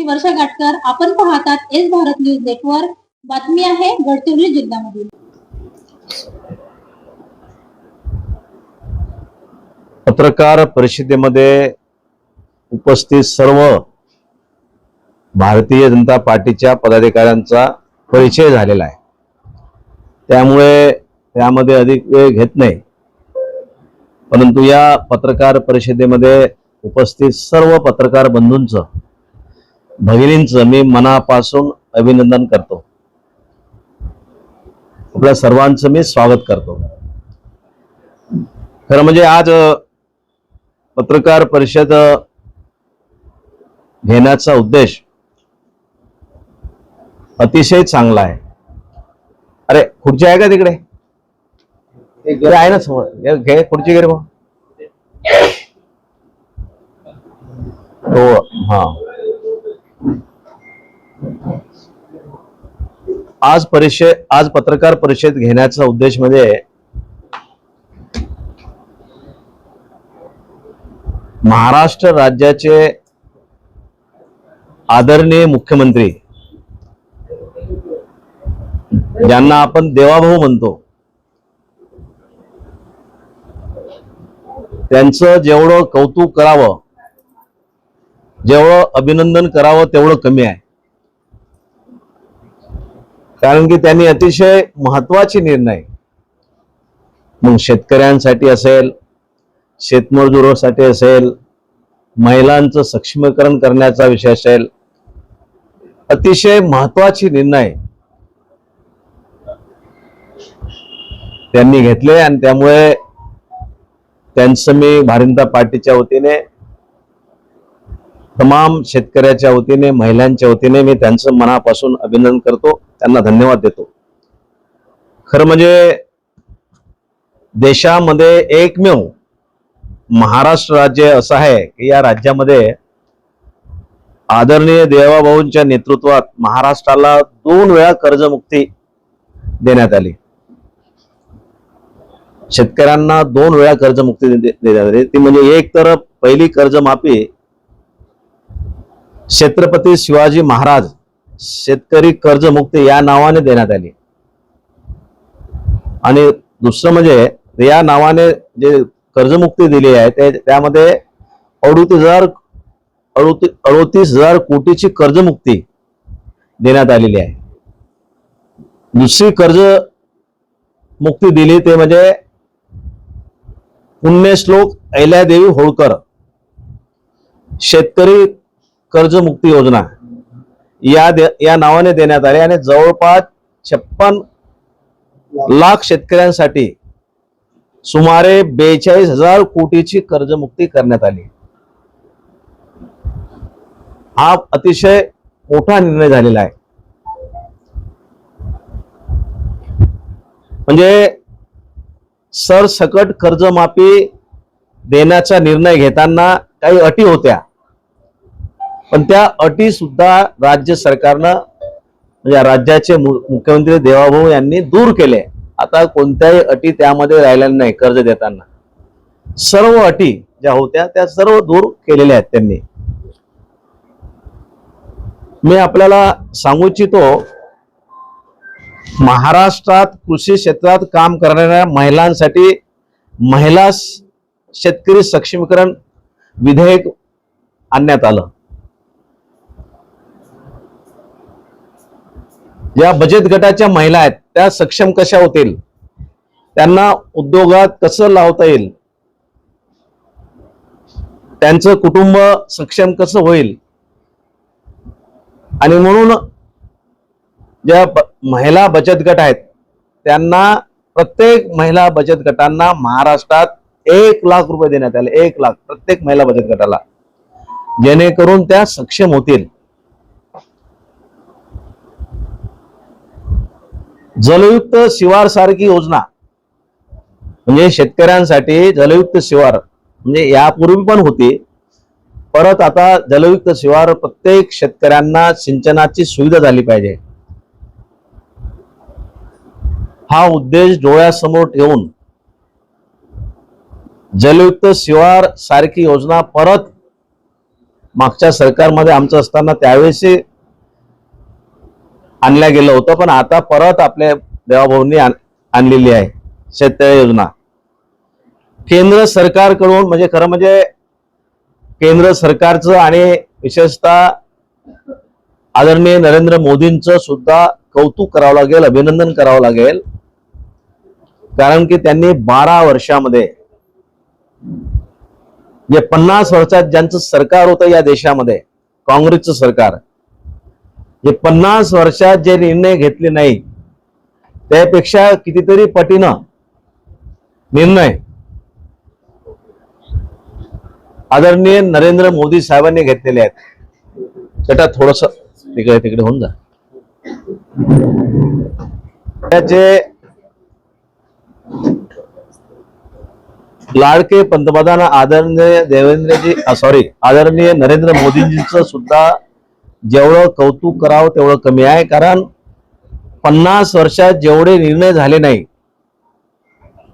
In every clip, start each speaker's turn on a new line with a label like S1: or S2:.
S1: मी वर्षा गाटकर. आपण पाहतात S Bharat news network. बातमी आहे गडचिरोली जिल्ह्यामधील.
S2: पत्रकार परिषदेमध्ये उपस्थित सर्व भारतीय जनता पार्टीच्या पदाधिकाऱ्यांचा परिचय झालेला आहे, त्यामुळे त्यामध्ये अधिक वेळ घेत नाही. परंतु या पत्रकार परिषदेमध्ये उपस्थित सर्व पत्रकार बंधूंचं, भगिनींचं मी मनापासून अभिनंदन करतो. आपल्या सर्वांचं मी स्वागत करतो. खरं म्हणजे आज पत्रकार परिषद घेण्याचा उद्देश अतिशय चांगला आहे. अरे खुर्ची आहे का तिकडे? आहे ना समोर, घे खुर्ची घे. हो हा. आज पत्रकार परिषद घेण्याचा उद्देश म्हणजे महाराष्ट्र राज्याचे आदरणीय मुख्यमंत्री, ज्यांना आपण देवाभाऊ म्हणतो, त्यांचं जेवढं कौतुक करावं, जेवढं अभिनंदन करावं तेवढं कमी आहे. कारण की त्यांनी अतिशय महत्वाचे निर्णय, मग शेतकऱ्यांसाठी असेल, शेतमजुरांसाठी असेल, महिलांचं सक्षमीकरण करण्याचा विषय असेल, अतिशय महत्वाचे निर्णय त्यांनी घेतले. आणि त्यामुळे त्यांचं मी भारतीय जनता पार्टीच्या वतीने, तमाम शेतकऱ्याच्या वतीने, महिलांच्या वतीने मी त्यांचं मनापासून अभिनंदन करतो, त्यांना धन्यवाद देतो. खरं म्हणजे देशामध्ये एकमेव महाराष्ट्र राज्य असं आहे की या राज्यामध्ये आदरणीय देवाभाऊंच्या नेतृत्वात महाराष्ट्राला 2 वेळा कर्जमुक्ती देण्यात आली. शेतकऱ्यांना 2 वेळा कर्जमुक्ती देण्यात आली. ती म्हणजे एक तर पहिली कर्जमाफी छत्रपती शिवाजी महाराज शेतकरी कर्जमुक्ती या नावाने देण्यात आली, आणि दुसरं म्हणजे या नावाने जे कर्जमुक्ती दिली आहे त्यामध्ये 38,000 कोटीची कर्जमुक्ती देण्यात आलेली आहे. दुसरी कर्जमुक्ती दिली ते म्हणजे पुण्यश्लोक अहिल्यादेवी होळकर शेतकरी कर्जमुक्ती योजना या नावाने देण्यात आली, आणि जवळपास 56 लाख शेतकऱ्यांसाठी सुमारे 42,000 कोटीची कर्जमुक्ती करण्यात आली. हा अतिशय मोठा निर्णय झालेला आहे. म्हणजे सरसकट कर्जमाफी देण्याचा निर्णय घेताना काही अटी होत्या, पण त्या अटी सुद्धा राज्य सरकारनं, म्हणजे राज्याचे मुख्यमंत्री देवाभाऊ यांनी दूर केले. आता कोणत्याही अटी त्यामध्ये राहिलेल्या नाही. कर्ज देताना सर्व अटी ज्या होत्या त्या सर्व दूर केलेल्या आहेत त्यांनी. मी आपल्याला सांगू इच्छितो, महाराष्ट्रात कृषी क्षेत्रात काम करणाऱ्या महिलांसाठी महिला शेतकरी सक्षमीकरण विधेयक आणण्यात आलं. ज्या बचत गटाच्या महिला आहेत त्या सक्षम कशा होतील, त्यांना उद्योगात कसं लावता येईल, त्यांचं कुटुंब सक्षम कसं होईल, आणि म्हणून ज्या महिला बचत गट आहेत त्यांना, प्रत्येक महिला बचत गटांना महाराष्ट्रात 1 लाख रुपये देण्यात आले. 1 लाख प्रत्येक महिला बचत गटाला, जेणेकरून त्या सक्षम होतील. जलयुक्त शिवार सारखी योजना, म्हणजे शेतकऱ्यांसाठी जलयुक्त शिवार, म्हणजे यापूर्वी पण होती, परत आता जलयुक्त शिवार प्रत्येक शेतकऱ्यांना सिंचनाची सुविधा झाली पाहिजे, हा उद्देश डोळ्यासमोर ठेवून जलयुक्त शिवार सारखी योजना परत मागच्या सरकारमध्ये आमचं असताना त्यावेळेस आणल्या गेलं होतं, पण आता परत आपल्या देवाभाऊंनी आणलेली आहे शेततळे योजना. केंद्र सरकारकडून म्हणजे खरं म्हणजे केंद्र सरकारचं आणि विशेषतः आदरणीय नरेंद्र मोदींचं सुद्धा कौतुक करावं लागेल, अभिनंदन करावं लागेल. कारण की त्यांनी 12 वर्षामध्ये जे 50 वर्षात ज्यांचं सरकार होतं या देशामध्ये, काँग्रेसचं सरकार, जे 50 वर्षात जे निर्णय घेतले नाही त्यापेक्षा कितीतरी पटीनं निर्णय आदरणीय नरेंद्र मोदी साहेबांनी घेतलेले आहेत. बेटा थोडस तिकडे तिकडे होऊन जा. त्याचे लाडके पंतप्रधान आदरणीय नरेंद्र मोदींजींचं सुद्धा जेवढं कौतुक करावं तेवढं कमी आहे. कारण 50 वर्षात जेवढे निर्णय झाले नाही,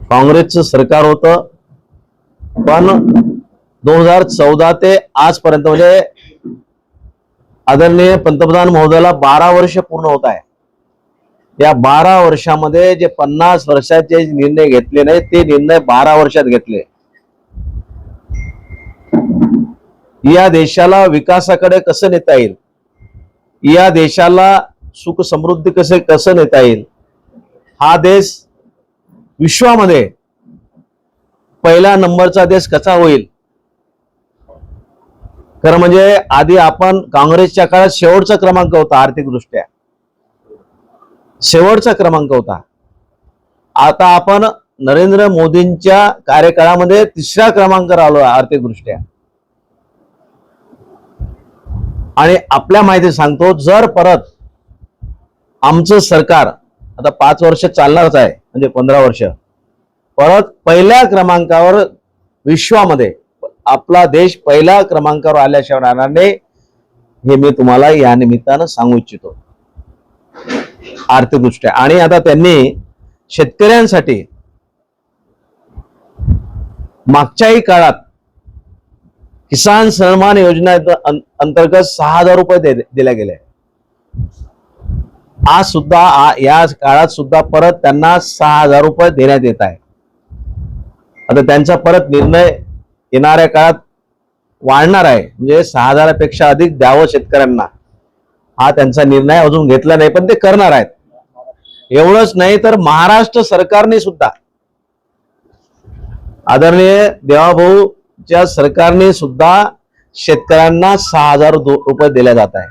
S2: काँग्रेसचं सरकार होतं, पण 2014 ते आजपर्यंत म्हणजे आदरणीय पंतप्रधान महोदयाला 12 वर्ष पूर्ण होत आहे. या 12 वर्षामध्ये जे 50 वर्षात जे निर्णय घेतले नाही ते निर्णय 12 वर्षात घेतले. या देशाला विकासाकडे कसं नेता येईल, या देशाला सुख समृद्धी कसं नेता येईल, हा देश विश्वामध्ये पहिला नंबरचा देश कसा होईल. खरं म्हणजे आधी आपण काँग्रेसच्या काळात शेवटचा क्रमांक होता, आर्थिकदृष्ट्या शेवटचा क्रमांक होता. आता आपण नरेंद्र मोदींच्या कार्यकाळामध्ये 3ऱ्या क्रमांकावर आलो आर्थिकदृष्ट्या. आणि आपल्या माहिती सांगतो, जर परत आमचं सरकार आता 5 वर्ष चालणारच आहे, म्हणजे 15 वर्ष, परत पहिल्या क्रमांकावर विश्वामध्ये आपला देश पहिल्या क्रमांकावर आल्याशिवाय राहणार नाही, हे मी तुम्हाला या निमित्तानं सांगू इच्छितो आर्थिकदृष्ट्या. आणि आता त्यांनी शेतकऱ्यांसाठी मागच्याही काळात किसान सन्मान योजना अंतर्गत 6,000 रुपये दिल्या गेले. आज सुद्धा या काळात सुद्धा परत त्यांना 6,000 रुपये देण्यात येत आहे. आता त्यांचा परत निर्णय येणाऱ्या काळात वाढणार आहे, म्हणजे 6,000 पेक्षा अधिक द्यावं शेतकऱ्यांना, हा त्यांचा निर्णय अजून घेतला नाही, पण ते करणार आहेत. एवढंच नाही तर महाराष्ट्र सरकारने सुद्धा, आदरणीय देवाभाऊच्या सरकारने सुद्धा शेतकऱ्यांना 6,000 रुपये दिले जात आहे.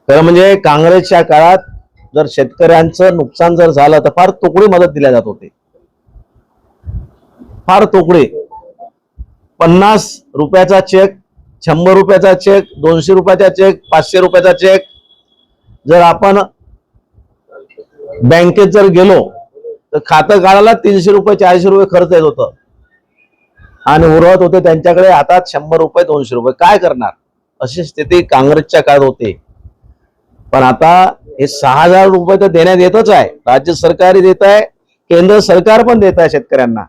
S2: खरं म्हणजे काँग्रेसच्या काळात जर शेतकऱ्यांचं नुकसान जर झालं तर फार तुकडी मदत दिल्या जात होती, फार तुकडी. 50 रुपयाचा चेक, 100 रुपयाचा चेक, 200 रुपयाचा चेक, 500 रुपयाचा चेक. जर आपण बँकेत जर गेलो तर खातं काढायला 300 रुपये 400 रुपये खर्च येत होतं आणि उरवत होते त्यांच्याकडे हातात 100 रुपये 200 रुपये. काय करणार, अशी स्थिती काँग्रेसच्या काळात होती. पण आता हे 6,000 रुपये तर देण्यात येतच आहे, राज्य सरकार देत आहे, केंद्र सरकार पण देत आहे शेतकऱ्यांना.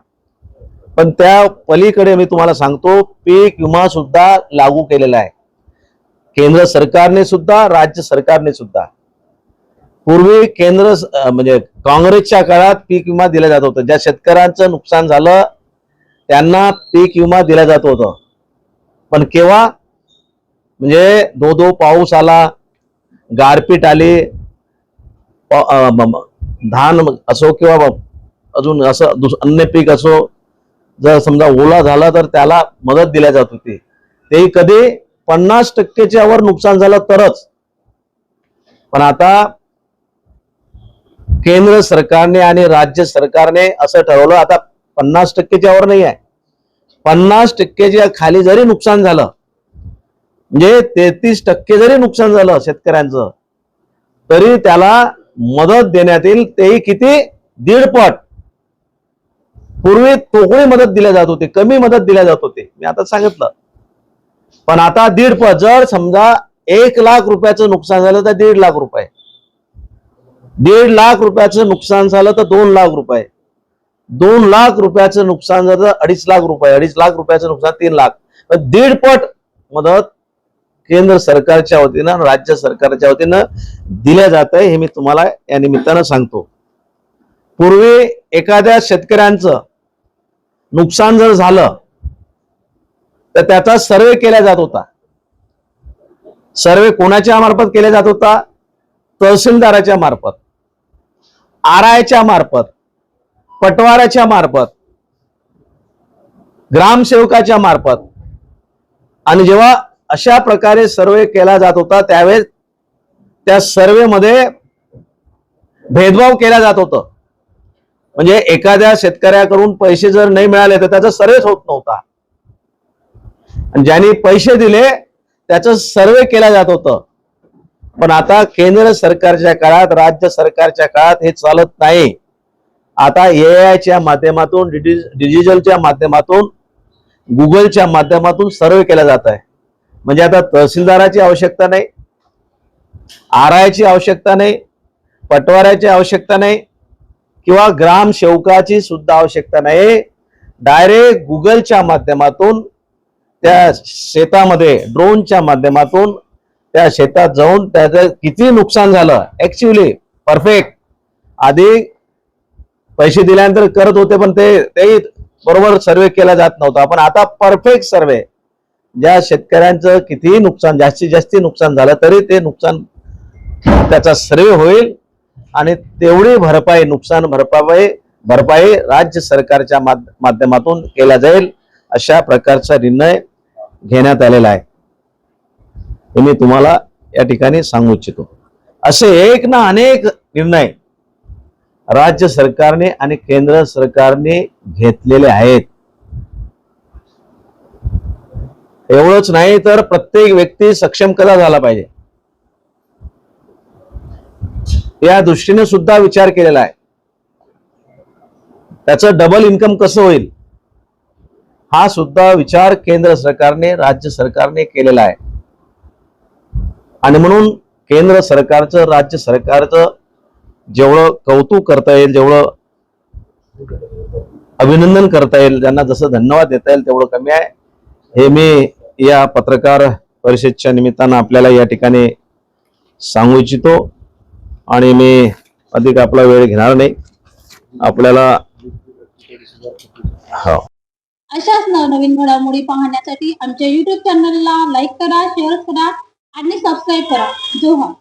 S2: पण त्या पलीकडे मी तुम्हाला सांगतो, पीक विमा सुद्धा लागू केलेला आहे, केंद्र सरकारने सुद्धा, राज्य सरकारने सुद्धा. पूर्वी केंद्र म्हणजे काँग्रेसच्या काळात पीक विमा दिला जात होता, ज्या शेतकऱ्यांचं नुकसान झालं त्यांना पीक विमा दिला जात होता. पण केव्हा, म्हणजे दो पाऊस आला, गारपीट आली, धान असो किंवा अजून असं अन्य पीक असो, जर समजा ओला झाला तर त्याला मदत दिल्या जात होती. ते कधी 50%च्या वर नुकसान झालं तरच. पण आता केंद्र सरकारने आणि राज्य सरकारने असं ठरवलं, आता 50%च्या वर नाही आहे, 50%च्या खाली जरी नुकसान झालं, म्हणजे 33% जरी नुकसान झालं शेतकऱ्यांचं, तरी त्याला मदत देण्यात येईल. तेही किती, 1.5 पट. पूर्वी तोकडी मदत दिल्या जात होती, कमी मदत दिल्या जात होती, मी आता सांगितलं. पण आता 1.5 पट. जर समजा 1 लाख रुपयाचं नुकसान झालं तर 1.5 लाख रुपये, 1.5 लाख रुपयाचं नुकसान झालं तर 2 लाख रुपये, 2 लाख रुपयाचं नुकसान झालं तर 2.5 लाख रुपये, 2.5 लाख रुपयाचं नुकसान 3 लाख. पण 1.5 पट मदत केंद्र सरकारच्या वतीनं राज्य सरकारच्या वतीनं दिल्या जात आहे हे मी तुम्हाला या निमित्तानं सांगतो. पूर्वी एखाद्या शेतकऱ्यांचं नुकसान जर झालं तर त्याचा सर्वे केला जात होता. सर्वे कोणाच्या मार्फत केला जात होता? तहसीलदाराच्या मार्फत, आरआयच्या मार्फत, पटवाऱ्याच्या मार्फत, ग्रामसेवकाच्या मार्फत. आणि जेव्हा अशा प्रकारे सर्वे केला जात होता त्यावेळेस त्या सर्वेमध्ये भेदभाव केला जात होतं. म्हणजे एखाद्या शेतकऱ्याकडून पैसे जर नाही मिळाले तर त्याचा सर्वेच होत नव्हता, आणि ज्यांनी पैसे दिले त्याचं सर्वे केला जात होतं. पण आता केंद्र सरकारच्या काळात, राज्य सरकारच्या काळात हे चालत नाही. आता एआयच्या माध्यमातून, डिजिटलच्या माध्यमातून, गुगलच्या माध्यमातून सर्वे केला जात आहे. म्हणजे आता तहसीलदाराची आवश्यकता नाही, आरआयची आवश्यकता नाही, पटवाऱ्याची आवश्यकता नाही किंवा ग्रामसेवकाची सुद्धा आवश्यकता नाही. डायरेक्ट गुगलच्या माध्यमातून त्या शेतामध्ये ड्रोनच्या माध्यमातून त्या शेतात जाऊन त्याचं किती नुकसान झालं ऍक्च्युअली परफेक्ट, आधी पैसे दिल्यानंतर करत होते पण तेही बरोबर सर्वे केला जात नव्हता, पण आता परफेक्ट सर्वे, ज्या शेतकऱ्यांचं कितीही नुकसान, जास्तीत जास्त नुकसान झालं तरी ते नुकसान त्याचा सर्वे होईल आणि तेवढी भरपाई, नुकसान भरपाई राज्य सरकारच्या माध्यमातून केला जाईल, अशा प्रकारचा निर्णय घेण्यात आलेला आहे. हे मी तुम्हाला या ठिकाणी सांगू इच्छितो. असे एक ना अनेक निर्णय राज्य सरकारने आणि केंद्र सरकारने घेतलेले आहेत. एवढंच नाही तर प्रत्येक व्यक्ती सक्षम कसा झाला पाहिजे या दृष्टीने सुद्धा विचार केलेला आहे. त्याचं डबल इन्कम कसं होईल हा सुद्धा विचार केंद्र सरकारने, राज्य सरकारने केलेला आहे. आणि म्हणून केंद्र सरकारचं, राज्य सरकारचं जेवढं कौतुक करता येईल, जेवढं अभिनंदन करता येईल, ज्यांना जसं धन्यवाद देता येईल तेवढं कमी आहे. हे मी या पत्रकार परिषदेच्या निमित्तानं आपल्याला या ठिकाणी सांगू इच्छितो. आणि मी अधिक आपला वेळ घेणार नाही. आपल्याला
S1: अशाच नवनवीन घडामोडी पाहण्यासाठी आमच्या YouTube चॅनलला लाईक करा, शेअर करा आणि सबस्क्राईब करा. जोहार.